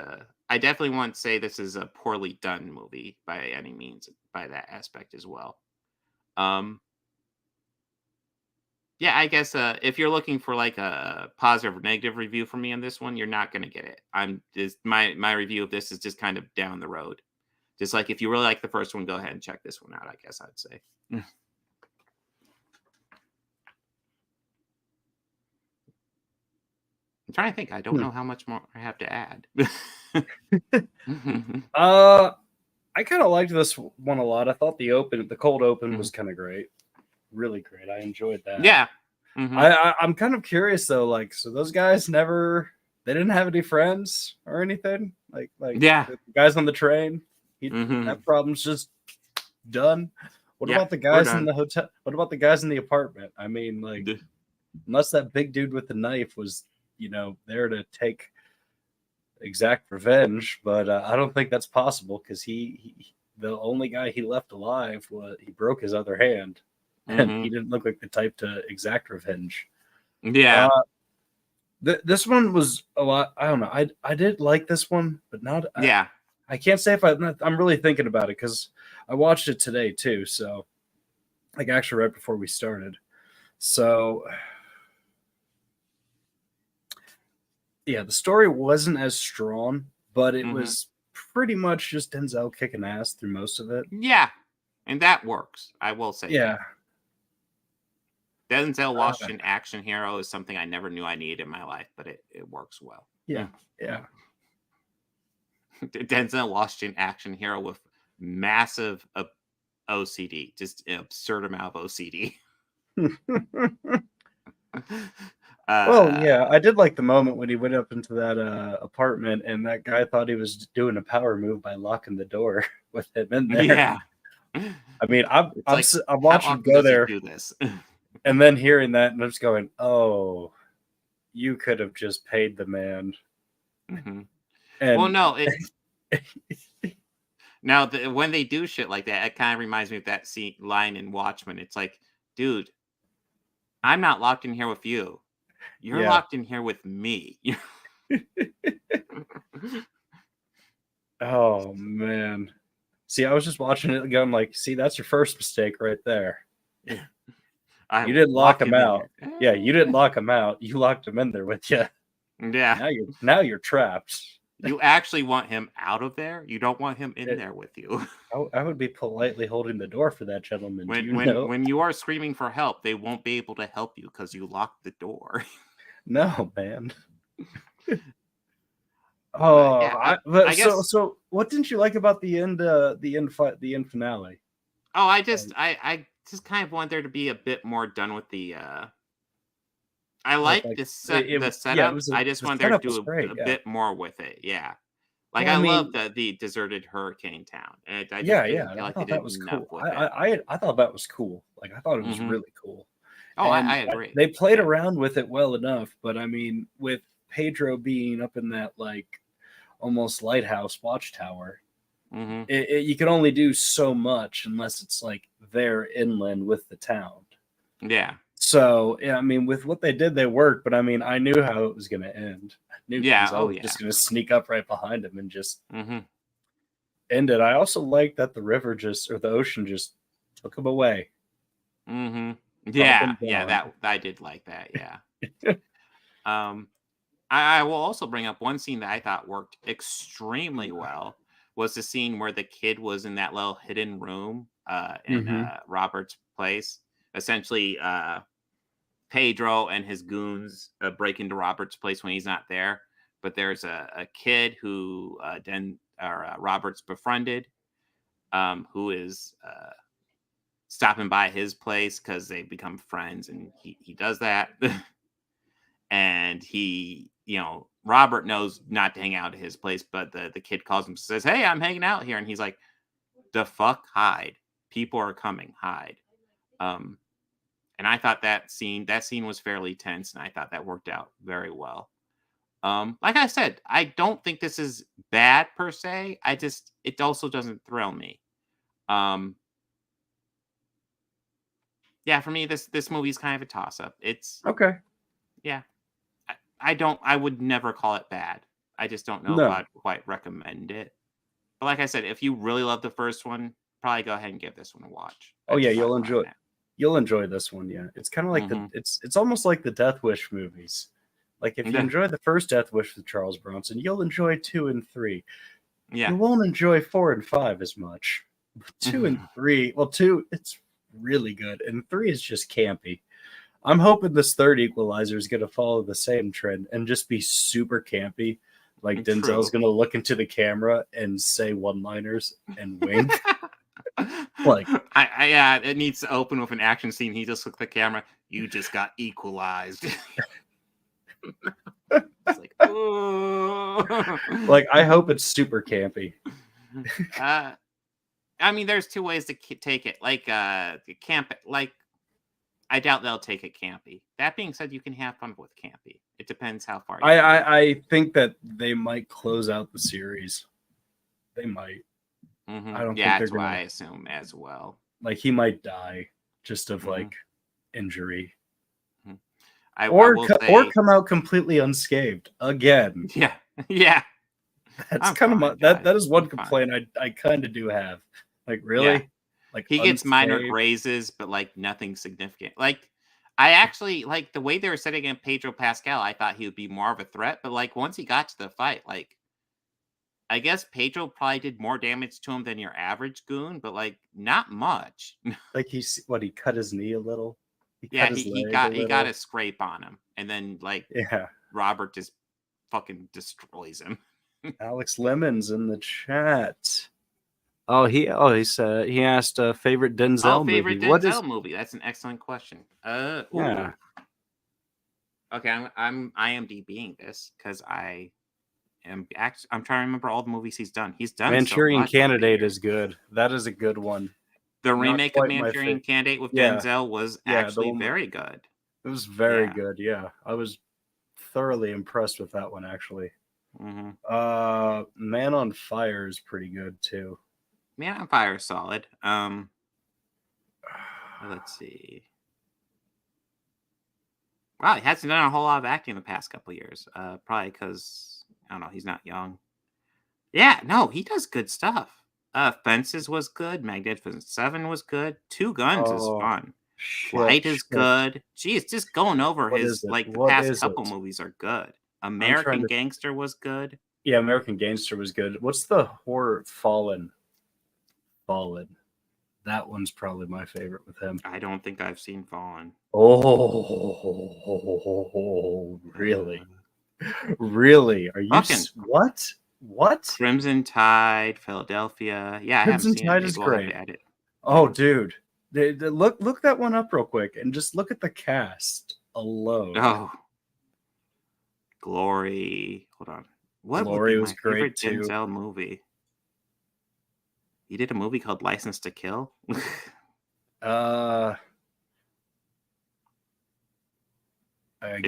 Speaker 2: I definitely won't say this is a poorly done movie by any means, by that aspect as well. Yeah, I guess if you're looking for like a positive or negative review for me on this one, you're not going to get it. My review of this is just kind of down the road. Just like if you really like the first one, go ahead and check this one out, I guess I'd say. I'm trying to think. I don't know how much more I have to add.
Speaker 1: I kind of liked this one a lot. I thought the cold open was kind of great. Really great. I enjoyed that.
Speaker 2: Yeah.
Speaker 1: I'm kind of curious though, like, so those guys they didn't have any friends or anything? Like the guys on the train, that problem's just done. What about the guys in the hotel? What about the guys in the apartment? I mean, like, unless that big dude with the knife was, there to take exact revenge, but I don't think that's possible because the only guy he left alive he broke his other hand, and he didn't look like the type to exact revenge.
Speaker 2: Yeah.
Speaker 1: This one was a lot. I don't know. I did like this one, but not.
Speaker 2: Yeah.
Speaker 1: I can't say if I'm really thinking about it because I watched it today too. So, like, actually right before we started. So, yeah, the story wasn't as strong, but it was pretty much just Denzel kicking ass through most of it.
Speaker 2: Yeah, and that works. I will say.
Speaker 1: Yeah.
Speaker 2: Denzel Washington action hero is something I never knew I needed in my life, but it works well.
Speaker 1: Yeah. Yeah.
Speaker 2: Denzel Washington action hero with massive OCD, just an absurd amount of OCD.
Speaker 1: Well, yeah, I did like the moment when he went up into that apartment and that guy thought he was doing a power move by locking the door with him in there.
Speaker 2: Yeah.
Speaker 1: I mean, I'm watching him go there.
Speaker 2: Do this?
Speaker 1: And then hearing that, and I'm just going, "Oh, you could have just paid the man."
Speaker 2: And,
Speaker 1: well,
Speaker 2: no, now when they do shit like that, it kind of reminds me of that line in Watchmen. It's like, dude, I'm not locked in here with you. You're locked in here with me.
Speaker 1: Oh man! See, I was just watching it going, like, see, that's your first mistake right there. You didn't lock him out. Yeah, you didn't lock him out. You locked him in there with you.
Speaker 2: Yeah.
Speaker 1: Now you're trapped.
Speaker 2: You actually want him out of there. You don't want him in there with you.
Speaker 1: I would be politely holding the door for that gentleman.
Speaker 2: When you are screaming for help, they won't be able to help you because you locked the door.
Speaker 1: No, man. So what didn't you like about the end finale?
Speaker 2: Oh, I just kind of want there to be a bit more done with the. I like the setup. I just want there to do a bit more with it. Yeah, like I love the deserted hurricane town. And I thought that was
Speaker 1: cool. I thought that was cool. Like I thought it was really cool.
Speaker 2: Oh, I agree.
Speaker 1: They played around with it well enough, but I mean, with Pedro being up in that like almost lighthouse watchtower. You can only do so much unless it's like they're inland with the town.
Speaker 2: Yeah.
Speaker 1: So yeah, I mean, with what they did, they worked. But I mean, I knew how it was going to end. I knew just going to sneak up right behind him and just end it. I also like that the river the ocean just took him away.
Speaker 2: Yeah, that I did like that. Yeah. I will also bring up one scene that I thought worked extremely well. Was the scene where the kid was in that little hidden room in Robert's place. Essentially, Pedro and his goons break into Robert's place when he's not there. But there's a kid who Robert's befriended, who is stopping by his place because they become friends, and he does that. And he, Robert knows not to hang out at his place, but the kid calls him and says, "Hey, I'm hanging out here." And he's like, "The fuck, hide. People are coming, hide." And I thought that scene was fairly tense, and I thought that worked out very well. Like I said, I don't think this is bad per se. It also doesn't thrill me. Yeah, for me, this movie's kind of a toss-up. It's
Speaker 1: okay.
Speaker 2: Yeah. I would never call it bad. I just don't know if I'd quite recommend it. But like I said, if you really love the first one, probably go ahead and give this one a watch.
Speaker 1: Oh yeah, you'll enjoy this one. Yeah, it's kind of like it's almost like the Death Wish movies. Like if you enjoy the first Death Wish with Charles Bronson, you'll enjoy 2 and 3.
Speaker 2: Yeah.
Speaker 1: You won't enjoy 4 and 5 as much. 2 and 3, well, 2, it's really good, and 3 is just campy. I'm hoping this third Equalizer is going to follow the same trend and just be super campy. Like Denzel's going to look into the camera and say one-liners and wink. Like,
Speaker 2: yeah, it needs to open with an action scene. He just looked at the camera. You just got equalized. It's like,
Speaker 1: like I hope it's super campy.
Speaker 2: I mean, there's two ways to take it. Like, camp. Like, I doubt they'll take it campy. That being said, you can have fun with campy. It depends how far.
Speaker 1: I think that they might close out the series. They might.
Speaker 2: Mm-hmm.
Speaker 1: I don't think
Speaker 2: that's
Speaker 1: they're
Speaker 2: what
Speaker 1: gonna,
Speaker 2: I assume as well.
Speaker 1: Like he might die just of like injury.
Speaker 2: Or
Speaker 1: come out completely unscathed again.
Speaker 2: Yeah, yeah.
Speaker 1: That's kind of that is one complaint I kind of do have. Like really,
Speaker 2: yeah.
Speaker 1: Like
Speaker 2: he gets minor grazes, but like nothing significant. Like I actually like the way they were setting up Pedro Pascal. I thought he would be more of a threat, but like once he got to the fight, like I guess Pedro probably did more damage to him than your average goon, but like not much.
Speaker 1: Like he cut his knee a little.
Speaker 2: He got a scrape on him, and then like Robert just fucking destroys him.
Speaker 1: Alex Lemon's in the chat. He said he asked a favorite Denzel movie.
Speaker 2: Favorite Denzel movie? That's an excellent question. Yeah. Okay, I'm IMDbing this because I'm trying to remember all the movies he's done. He's done
Speaker 1: Manchurian Candidate is good. That is a good one.
Speaker 2: The remake of Manchurian Candidate with Denzel was actually very good.
Speaker 1: It was very good. Yeah, I was thoroughly impressed with that one actually.
Speaker 2: Mm-hmm.
Speaker 1: Man on Fire is pretty good too.
Speaker 2: Man on Fire is solid. Let's see. Wow, he hasn't done a whole lot of acting in the past couple of years. Probably because I don't know, he's not young. Yeah, no, he does good stuff. Fences was good. Magnificent Seven was good. Two Guns is fun. Flight is good. Geez, just going over the past couple movies are good. American Gangster was good.
Speaker 1: Yeah, American Gangster was good. What's the horror Fallen? That one's probably my favorite with him.
Speaker 2: I don't think I've seen Fallen.
Speaker 1: Oh, really? Really? Are you what?
Speaker 2: Crimson Tide, Philadelphia. Yeah,
Speaker 1: Crimson Tide is great. Oh, dude. Look that one up real quick and just look at the cast alone.
Speaker 2: Oh. Glory. Hold on. What
Speaker 1: Glory
Speaker 2: was
Speaker 1: my great too.
Speaker 2: Denzel movie? He did a movie called License to Kill. It's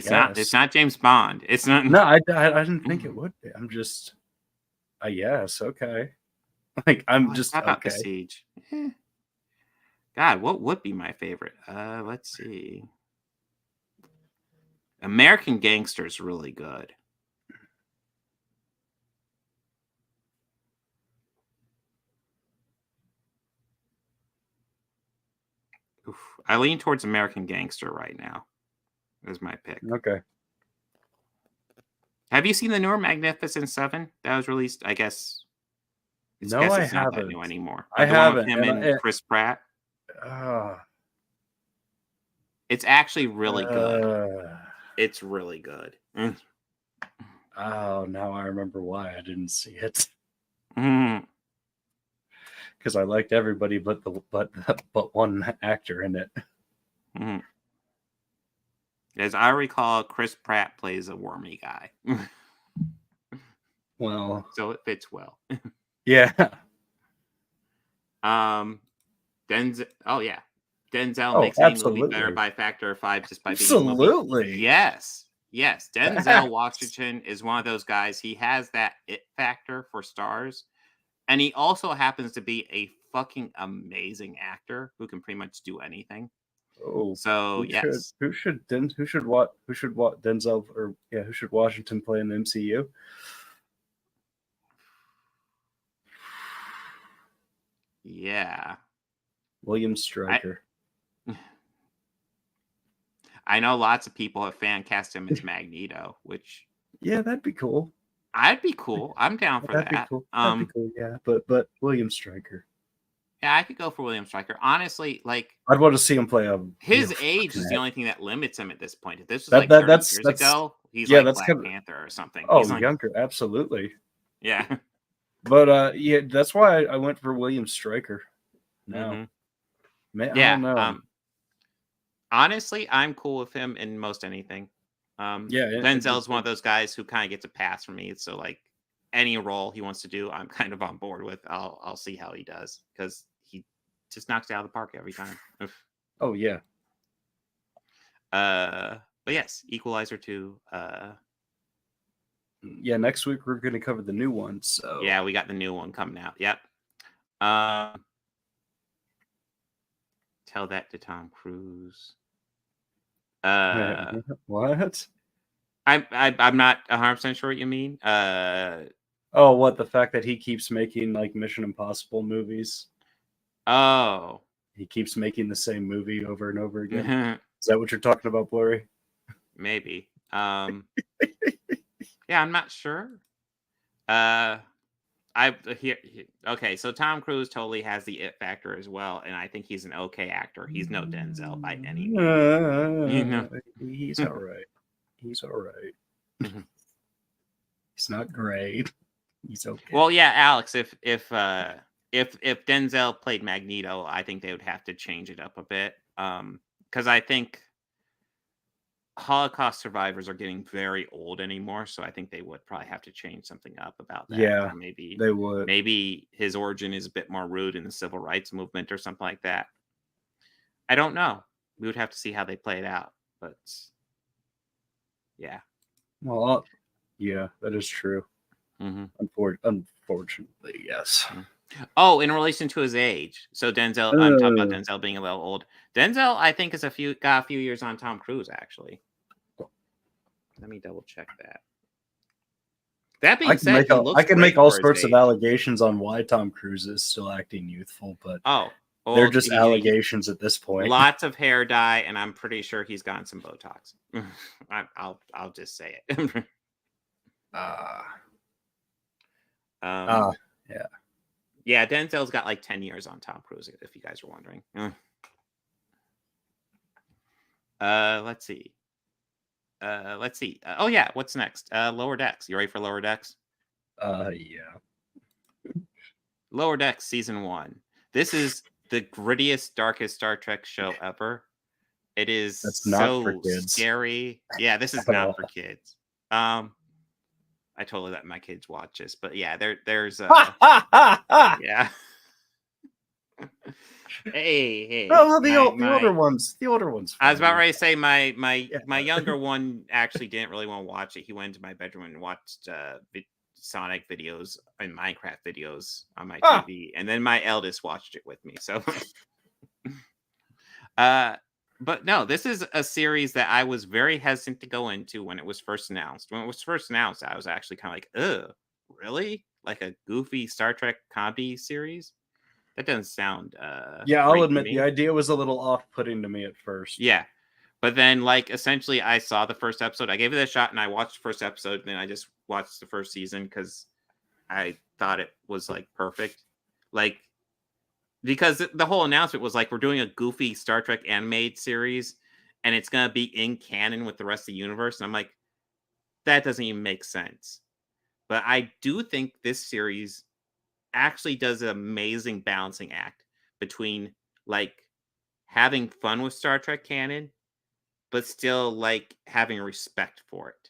Speaker 2: not James Bond. It's not.
Speaker 1: No, I didn't think it would be. I'm just. Yes, okay. Like I'm just
Speaker 2: how about
Speaker 1: okay.
Speaker 2: The Siege? God, what would be my favorite? Let's see. American Gangster is really good. Oof. I lean towards American Gangster right now. Is my pick.
Speaker 1: Okay.
Speaker 2: Have you seen the newer Magnificent Seven that was released? I guess.
Speaker 1: No, I haven't.
Speaker 2: Not that new anymore.
Speaker 1: I haven't.
Speaker 2: Him and Chris Pratt. It's actually really good. It's really good.
Speaker 1: Oh, now I remember why I didn't see it.
Speaker 2: Because
Speaker 1: I liked everybody but one actor in it.
Speaker 2: As I recall, Chris Pratt plays a wormy guy.
Speaker 1: Well,
Speaker 2: so it fits well.
Speaker 1: Yeah.
Speaker 2: Denzel. Oh yeah, Denzel makes any movie better by a factor of 5 just by being
Speaker 1: absolutely.
Speaker 2: Yes. Denzel Washington is one of those guys. He has that it factor for stars, and he also happens to be a fucking amazing actor who can pretty much do anything.
Speaker 1: Oh,
Speaker 2: so yes.
Speaker 1: Who should Denzel or who should Washington play in the MCU?
Speaker 2: Yeah.
Speaker 1: William Stryker.
Speaker 2: I know lots of people have fan cast him as Magneto, which
Speaker 1: that'd be cool.
Speaker 2: I'd be cool. I'm down for
Speaker 1: That'd be
Speaker 2: that.
Speaker 1: cool. That'd be cool. Yeah, but William Stryker.
Speaker 2: Yeah, I could go for William Stryker. Honestly, like
Speaker 1: I'd want to see him play a
Speaker 2: his age is the only thing that limits him at this point. If this was
Speaker 1: That-
Speaker 2: like
Speaker 1: that-
Speaker 2: 30
Speaker 1: that's-
Speaker 2: years
Speaker 1: that's-
Speaker 2: ago, he's
Speaker 1: yeah,
Speaker 2: like
Speaker 1: that's
Speaker 2: Black
Speaker 1: kind of-
Speaker 2: Panther or something.
Speaker 1: Oh,
Speaker 2: He's like,
Speaker 1: younger, absolutely.
Speaker 2: yeah.
Speaker 1: But yeah, that's why I went for William Stryker. Now,
Speaker 2: Mhm.
Speaker 1: man, I
Speaker 2: Yeah.
Speaker 1: don't know.
Speaker 2: Honestly, I'm cool with him in most anything. Denzel's one of those guys who kind of gets a pass from me. So like any role he wants to do, I'm kind of on board with. I'll see how he does because he just knocks it out of the park every time.
Speaker 1: Oh yeah.
Speaker 2: But yes, Equalizer 2.
Speaker 1: Yeah, next week we're going to cover the new one. So
Speaker 2: Yeah, we got the new one coming out. Yep. Tell that to Tom Cruise.
Speaker 1: What?
Speaker 2: I'm not 100% sure what you mean.
Speaker 1: Oh, what, the fact that he keeps making like Mission Impossible movies?
Speaker 2: Oh.
Speaker 1: He keeps making the same movie over and over again. Is that what you're talking about, Blurry?
Speaker 2: Maybe. Yeah, I'm not sure. Okay, so Tom Cruise totally has the it factor as well, and I think he's an okay actor. He's no Denzel by any means.
Speaker 1: He's all right. He's all right. He's not great. He's okay.
Speaker 2: Well, yeah, Alex. If Denzel played Magneto, I think they would have to change it up a bit. Because I think Holocaust survivors are getting very old anymore, so I think they would probably have to change something up about that.
Speaker 1: Yeah,
Speaker 2: maybe
Speaker 1: they would.
Speaker 2: Maybe his origin is a bit more rooted in the civil rights movement or something like that. I don't know. We would have to see how they play it out, but yeah.
Speaker 1: Well, yeah, that is true. Unfortunately, yes.
Speaker 2: Oh, in relation to his age. So Denzel, I'm talking about Denzel being a little old. Denzel, I think, is got a few years on Tom Cruise, actually. Let me double check that. That being said,
Speaker 1: I can make all sorts of allegations on why Tom Cruise is still acting youthful, but they're just allegations at this point.
Speaker 2: Lots of hair dye, and I'm pretty sure he's gotten some Botox. I'll just say it.
Speaker 1: Yeah.
Speaker 2: Yeah, Denzel's got like 10 years on Tom Cruise, if you guys are wondering. Let's see. Oh yeah, what's next? Lower Decks. You ready for Lower Decks?
Speaker 1: Yeah.
Speaker 2: Lower Decks season 1. This is the grittiest, darkest Star Trek show ever. It is so scary. Yeah, this is not for kids. I totally let my kids watch this, but yeah, there's yeah. hey.
Speaker 1: Oh, the older ones. The older ones.
Speaker 2: I was about ready to say my younger one actually didn't really want to watch it. He went into my bedroom and watched Sonic videos and Minecraft videos on my TV, and then my eldest watched it with me. So, but no, this is a series that I was very hesitant to go into when it was first announced. When it was first announced, I was actually kind of like, ugh, really? Like a goofy Star Trek comedy series? That doesn't sound
Speaker 1: yeah, I'll admit the idea was a little off-putting to me at first.
Speaker 2: Yeah. But then, like, essentially I saw the first episode. I gave it a shot and I watched the first episode. And then I just watched the first season because I thought it was, like, perfect. Like, because the whole announcement was like, we're doing a goofy Star Trek animated series and it's going to be in canon with the rest of the universe. And I'm like, that doesn't even make sense. But I do think this series actually does an amazing balancing act between like having fun with Star Trek canon, but still like having respect for it.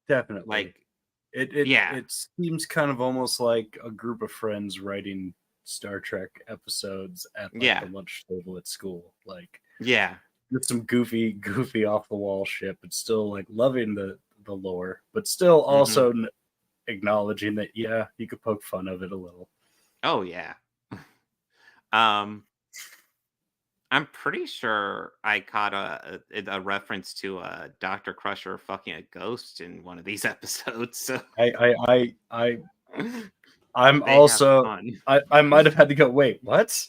Speaker 1: Definitely.
Speaker 2: Like
Speaker 1: it seems kind of almost like a group of friends writing Star Trek episodes at like the lunch table at school. Like with some goofy off the wall shit, but still like loving the lore, but still also acknowledging that you could poke fun of it a little.
Speaker 2: Oh yeah. I'm pretty sure I caught a reference to Dr. Crusher fucking a ghost in one of these episodes. So
Speaker 1: I'm also I might have had to go, wait, what?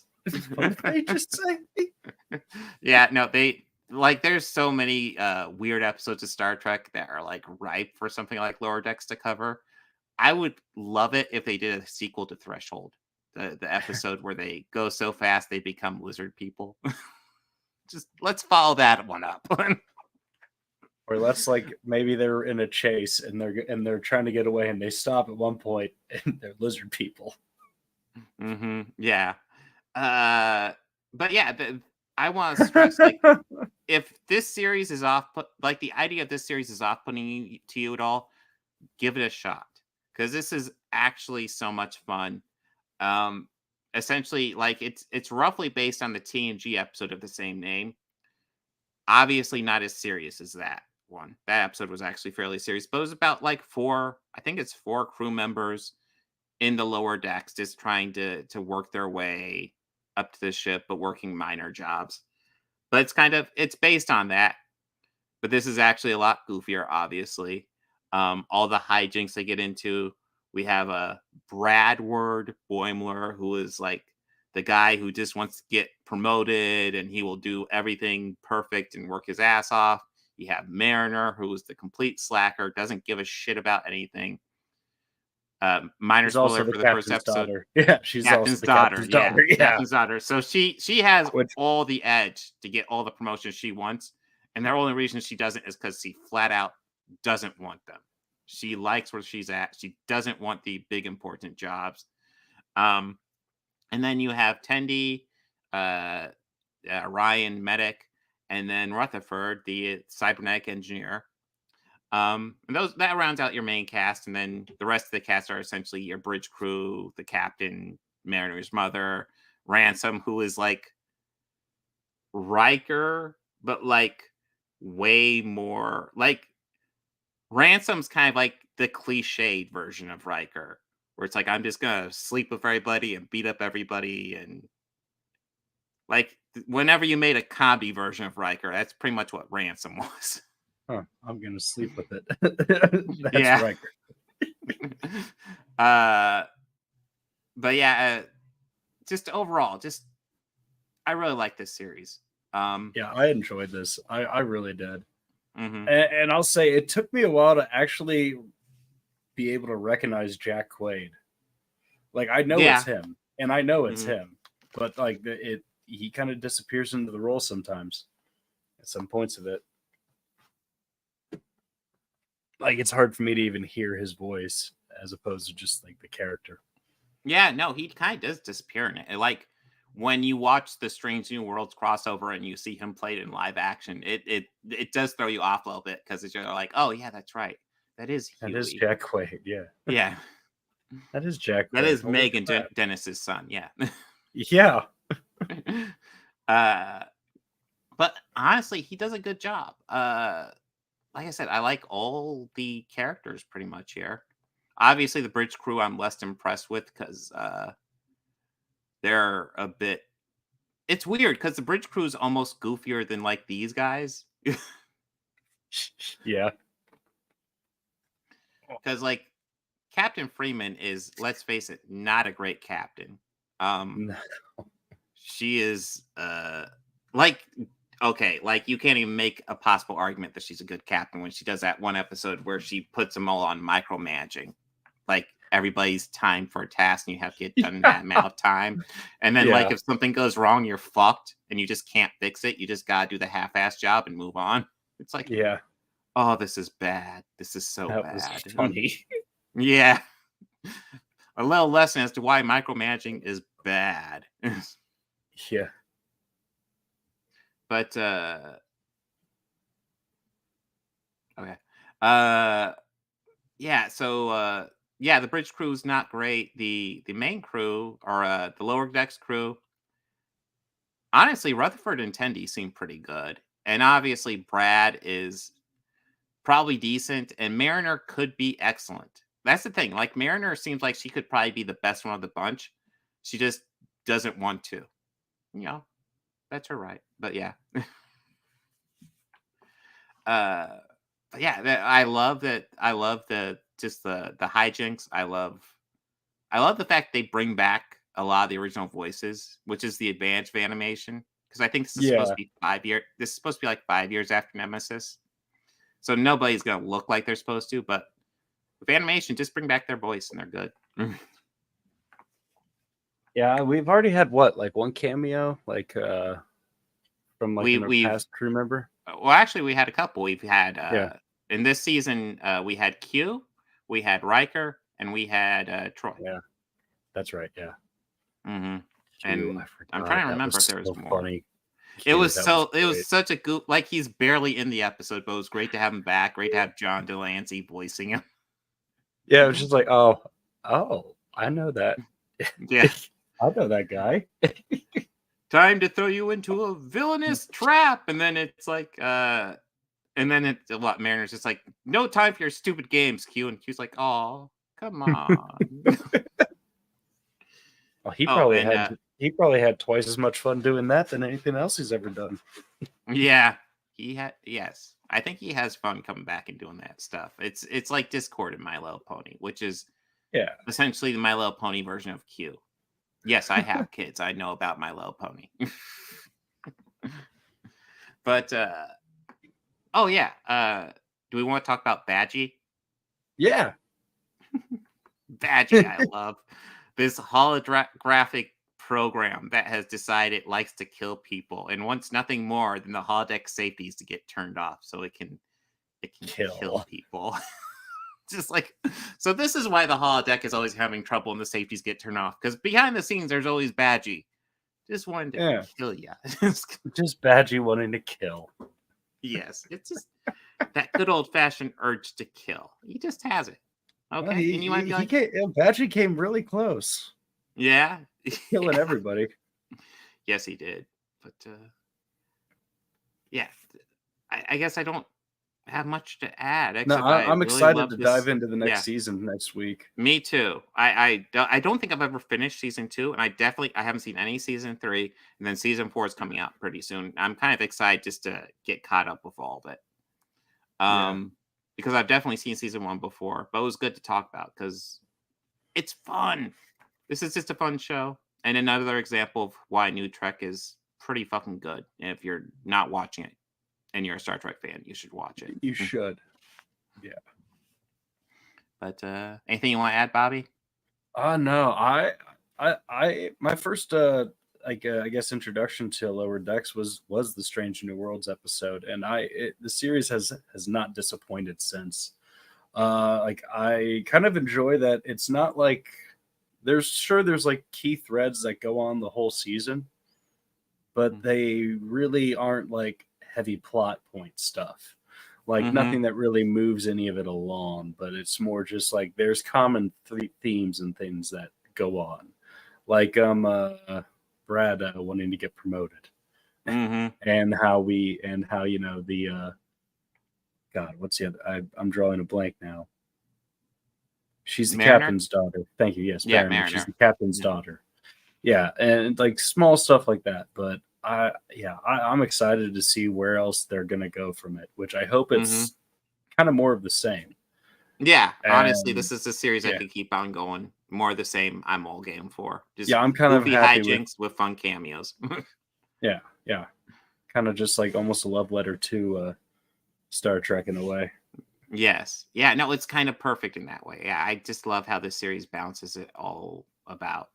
Speaker 1: What did they just say?
Speaker 2: Yeah, no, there's so many weird episodes of Star Trek that are like ripe for something like Lower Decks to cover. I would love it if they did a sequel to Threshold, the episode where they go so fast they become lizard people. Just let's follow that one up.
Speaker 1: Or let's like maybe they're in a chase and they're trying to get away and they stop at one point and they're lizard people.
Speaker 2: Yeah. But yeah, I want to stress like if this series is off, like the idea of this series is off-putting to you at all, give it a shot because this is actually so much fun. Essentially, like it's roughly based on the TNG episode of the same name. Obviously, not as serious as that one. That episode was actually fairly serious, but it was about like four crew members in the lower decks just trying to work their way up to the ship, but working minor jobs. But it's based on that. But this is actually a lot goofier, obviously. All the hijinks they get into. We have a Bradward Boimler, who is like the guy who just wants to get promoted and he will do everything perfect and work his ass off. You have Mariner, who is the complete slacker, doesn't give a shit about anything. Minor spoiler for the first episode.
Speaker 1: Daughter. Yeah, she's
Speaker 2: Captain's
Speaker 1: also the
Speaker 2: daughter.
Speaker 1: captain's daughter. Yeah.
Speaker 2: Captain's daughter. So she has all the edge to get all the promotions she wants. And the only reason she doesn't is because she flat out doesn't want them. She likes where she's at. She doesn't want the big important jobs. And then you have Tendi, Ryan Medic, and then Rutherford, the cybernetic engineer. And that rounds out your main cast, and then the rest of the cast are essentially your bridge crew, the captain, Mariner's mother, Ransom, who is like Riker, but like way more like Ransom's kind of like the cliched version of Riker, where it's like I'm just gonna sleep with everybody and beat up everybody, and like whenever you made a comedy version of Riker, that's pretty much what Ransom was.
Speaker 1: Huh, I'm gonna sleep with it. That's
Speaker 2: Yeah.
Speaker 1: Riker.
Speaker 2: But yeah, just overall, I really like this series.
Speaker 1: Yeah, I enjoyed this. I really did.
Speaker 2: Mhm.
Speaker 1: And I'll say it took me a while to actually be able to recognize Jack Quaid. Like I know
Speaker 2: Yeah.
Speaker 1: it's him, and I know it's
Speaker 2: Mhm.
Speaker 1: him, but like he kind of disappears into the role sometimes at some points of it. Like it's hard for me to even hear his voice as opposed to just like the character.
Speaker 2: Yeah, no, he kind of does disappear in it. And, like when you watch the Strange New Worlds crossover and you see him played in live action, it does throw you off a little bit because you're like, oh yeah, that's right, that is Huey.
Speaker 1: That is Jack Quaid. Yeah,
Speaker 2: Yeah,
Speaker 1: that is Jack.
Speaker 2: that
Speaker 1: Quaid.
Speaker 2: is
Speaker 1: Holy
Speaker 2: Megan
Speaker 1: crap.
Speaker 2: Dennis's son. Yeah.
Speaker 1: Yeah.
Speaker 2: But honestly, he does a good job. Like I said, I like all the characters pretty much here. Obviously, the bridge crew I'm less impressed with because they're a bit. It's weird because the bridge crew is almost goofier than like these guys.
Speaker 1: Yeah.
Speaker 2: Because like Captain Freeman is, let's face it, not a great captain.
Speaker 1: No.
Speaker 2: She is like okay, like you can't even make a possible argument that she's a good captain when she does that one episode where she puts them all on micromanaging. Like everybody's time for a task and you have to get done in that amount of time. And then like if something goes wrong, you're fucked and you just can't fix it. You just gotta do the half-ass job and move on. It's like,
Speaker 1: Yeah.
Speaker 2: oh, this is bad. This is so
Speaker 1: That
Speaker 2: bad.
Speaker 1: was funny.
Speaker 2: Yeah. A little lesson as to why micromanaging is bad.
Speaker 1: Yeah.
Speaker 2: But okay. Yeah, so yeah, the bridge crew is not great. The main crew or the lower decks crew. Honestly, Rutherford and Tendi seem pretty good. And obviously Brad is probably decent and Mariner could be excellent. That's the thing. Like Mariner seems like she could probably be the best one of the bunch. She just doesn't want to. You know, that's her right. But yeah. But yeah, I love that. I love the hijinks. I love the fact they bring back a lot of the original voices, which is the advantage of animation. Because I think this is supposed to be 5 years. This is supposed to be like 5 years after Nemesis, so nobody's gonna look like they're supposed to. But with animation, just bring back their voice and they're good.
Speaker 1: Yeah, we've already had what, like one cameo, like from like a
Speaker 2: We've
Speaker 1: past crew member.
Speaker 2: well, actually, we had a couple. We've had
Speaker 1: Yeah.
Speaker 2: in this season, we had Q, we had Riker, and we had Troy.
Speaker 1: Yeah, that's right. Yeah.
Speaker 2: Mm-hmm.
Speaker 1: Q,
Speaker 2: And
Speaker 1: I
Speaker 2: I'm
Speaker 1: forgot.
Speaker 2: trying to
Speaker 1: That
Speaker 2: remember
Speaker 1: was
Speaker 2: if there was
Speaker 1: so
Speaker 2: more.
Speaker 1: funny.
Speaker 2: It
Speaker 1: Q,
Speaker 2: was
Speaker 1: that
Speaker 2: so it
Speaker 1: great.
Speaker 2: was such a goof. Like he's barely in the episode, but it was great to have him back. Great to have John Delancey voicing him.
Speaker 1: Yeah, it was just like, oh, I know that.
Speaker 2: Yeah.
Speaker 1: I know that guy.
Speaker 2: Time to throw you into a villainous trap, and then it's like, and then it's a lot. Mariner's just like, no time for your stupid games, Q, and Q's like, oh, come on.
Speaker 1: Well, he
Speaker 2: Oh,
Speaker 1: probably
Speaker 2: and,
Speaker 1: he probably had twice as much fun doing that than anything else he's ever done.
Speaker 2: Yeah, he had. Yes, I think he has fun coming back and doing that stuff. It's like Discord and My Little Pony, which is essentially the My Little Pony version of Q. Yes, I have kids. I know about My Little Pony. But oh yeah, do we want to talk about Badgie?
Speaker 1: Yeah,
Speaker 2: Badgie, I love this holographic program that has decided it likes to kill people and wants nothing more than the holodeck safeties to get turned off so it can kill people. Just like, so this is why the holodeck is always having trouble and the safeties get turned off, because behind the scenes there's always Badgie just wanting to kill you.
Speaker 1: Just Badgie wanting to kill.
Speaker 2: Yes, it's just that good old fashioned urge to kill. He just has it. Okay,
Speaker 1: Well,
Speaker 2: and you might be like,
Speaker 1: Badgie came really close.
Speaker 2: Yeah,
Speaker 1: Killing everybody.
Speaker 2: Yes, he did. But yeah, I guess I don't have much to add.
Speaker 1: No, I'm
Speaker 2: really
Speaker 1: excited to dive into the next season next week.
Speaker 2: Me too. I don't think I've ever finished season 2, and I haven't seen any season 3, and then season 4 is coming out pretty soon. I'm kind of excited just to get caught up with all of it. Because I've definitely seen season 1 before, but it was good to talk about because it's fun. This is just a fun show, and another example of why New Trek is pretty fucking good. And if you're not watching it and you're a Star Trek fan, you should watch it.
Speaker 1: You should. Yeah.
Speaker 2: But anything you want to add, Bobby?
Speaker 1: No. I my first I guess introduction to Lower Decks was the Strange New Worlds episode, and the series has not disappointed since. I kind of enjoy that it's not like there's like key threads that go on the whole season, but they really aren't like heavy plot point stuff. Like nothing that really moves any of it along, but it's more just like there's common themes and things that go on. Like Brad wanting to get promoted, and how the God, what's the other? I'm drawing a blank now. She's the
Speaker 2: Mariner?
Speaker 1: captain's daughter. Thank you. Yes,
Speaker 2: Yeah,
Speaker 1: Mariner. She's
Speaker 2: Mariner.
Speaker 1: the captain's daughter. Yeah, and like small stuff like that. But I'm excited to see where else they're gonna go from it. Which I hope it's kind of more of the same.
Speaker 2: Yeah, honestly, this is a series
Speaker 1: yeah.
Speaker 2: I could keep on going. More of the same. I'm all game for. Just
Speaker 1: I'm kind of
Speaker 2: goofy
Speaker 1: happy
Speaker 2: hijinks with fun cameos.
Speaker 1: Yeah, kind of just like almost a love letter to Star Trek in a way.
Speaker 2: Yes. Yeah, no, it's kind of perfect in that way. Yeah, I just love how this series bounces it all about.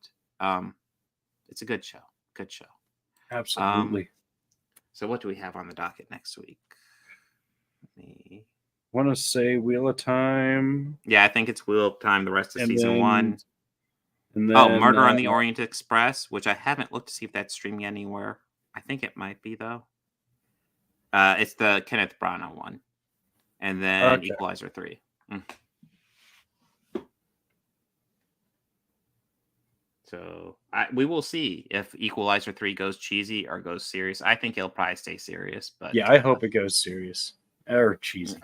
Speaker 2: It's a good show. Good show.
Speaker 1: Absolutely.
Speaker 2: So what do we have on the docket next week?
Speaker 1: Want to say Wheel of Time?
Speaker 2: Yeah, I think it's Wheel of Time. The rest of
Speaker 1: And
Speaker 2: season
Speaker 1: then-
Speaker 2: 1.
Speaker 1: And then,
Speaker 2: Murder on the Orient Express, which I haven't looked to see if that's streaming anywhere. I think it might be though. It's the Kenneth Branagh one, and then Equalizer 3. So we will see if Equalizer 3 goes cheesy or goes serious. I think it'll probably stay serious, but
Speaker 1: yeah, I hope it goes serious or cheesy.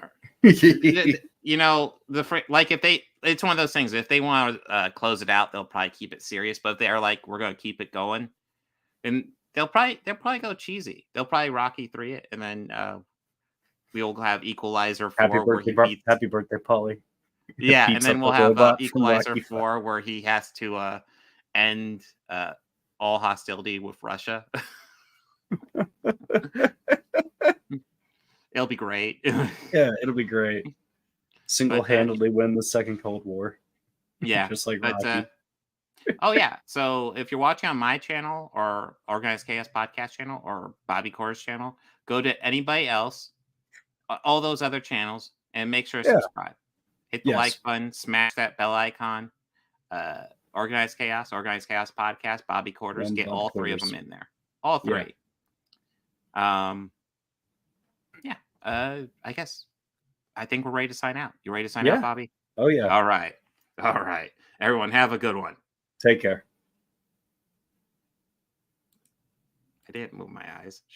Speaker 2: You know, like if it's one of those things. If they want to close it out, they'll probably keep it serious. But if they are like, we're going to keep it going, and they'll probably go cheesy. They'll probably Rocky 3 it, and then we'll have Equalizer 4
Speaker 1: Happy birthday, Polly.
Speaker 2: Yeah, and then we'll have Equalizer 4 where he has to end all hostility with Russia. It'll be great.
Speaker 1: Yeah, it'll be great. Single-handedly win the Second Cold War.
Speaker 2: Yeah,
Speaker 1: Just like
Speaker 2: but
Speaker 1: Rocky.
Speaker 2: oh yeah. So if you're watching on my channel or Organized Chaos podcast channel or Bobby Core's channel, go to anybody else, all those other channels, and make sure to
Speaker 1: Yeah.
Speaker 2: subscribe. Hit the
Speaker 1: Yes.
Speaker 2: like button, smash that bell icon. Organized Chaos podcast, Bobby Quarters.
Speaker 1: And
Speaker 2: Get
Speaker 1: Bob
Speaker 2: all three of
Speaker 1: Quarters.
Speaker 2: them in there. All
Speaker 1: Yeah.
Speaker 2: three. I guess I think we're ready to sign out. You ready to sign
Speaker 1: Yeah.
Speaker 2: out, Bobby?
Speaker 1: Oh yeah.
Speaker 2: All right. Everyone, have a good one.
Speaker 1: Take care.
Speaker 2: I didn't move my eyes. Shut